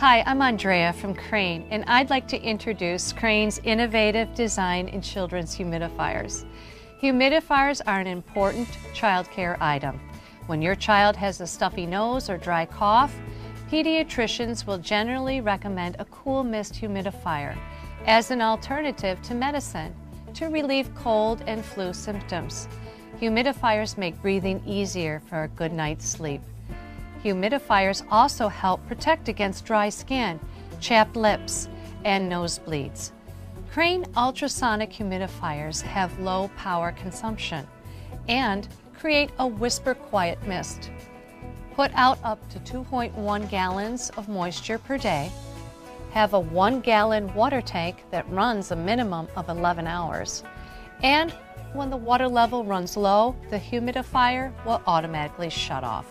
Hi, I'm Andrea from Crane, and I'd like to introduce Crane's innovative design in children's humidifiers. Humidifiers are an important childcare item. When your child has a stuffy nose or dry cough, pediatricians will generally recommend a cool mist humidifier as an alternative to medicine to relieve cold and flu symptoms. Humidifiers make breathing easier for a good night's sleep. Humidifiers also help protect against dry skin, chapped lips, and nosebleeds. Crane ultrasonic humidifiers have low power consumption and create a whisper-quiet mist. Put out up to 2.1 gallons of moisture per day. Have a 1-gallon water tank that runs a minimum of 11 hours. And when the water level runs low, the humidifier will automatically shut off.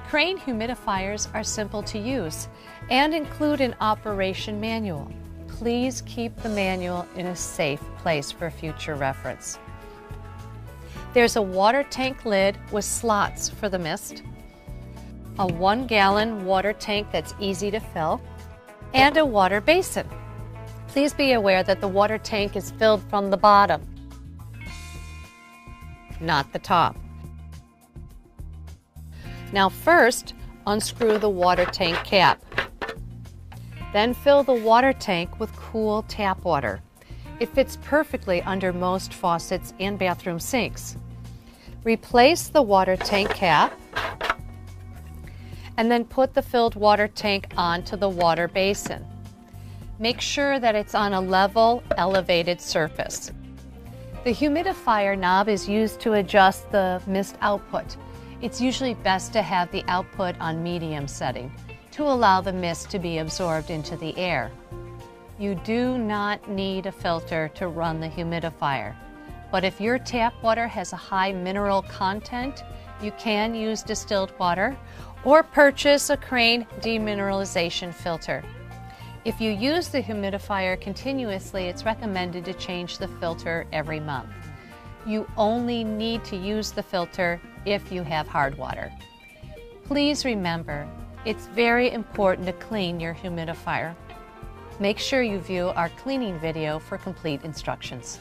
Crane humidifiers are simple to use and include an operation manual. Please keep the manual in a safe place for future reference. There's a water tank lid with slots for the mist, a 1-gallon water tank that's easy to fill, and a water basin. Please be aware that the water tank is filled from the bottom, not the top. Now first, unscrew the water tank cap. Then fill the water tank with cool tap water. It fits perfectly under most faucets and bathroom sinks. Replace the water tank cap and then put the filled water tank onto the water basin. Make sure that it's on a level, elevated surface. The humidifier knob is used to adjust the mist output. It's usually best to have the output on medium setting to allow the mist to be absorbed into the air. You do not need a filter to run the humidifier, but if your tap water has a high mineral content, you can use distilled water or purchase a Crane demineralization filter. If you use the humidifier continuously, it's recommended to change the filter every month. You only need to use the filter if you have hard water. Please remember, it's very important to clean your humidifier. Make sure you view our cleaning video for complete instructions.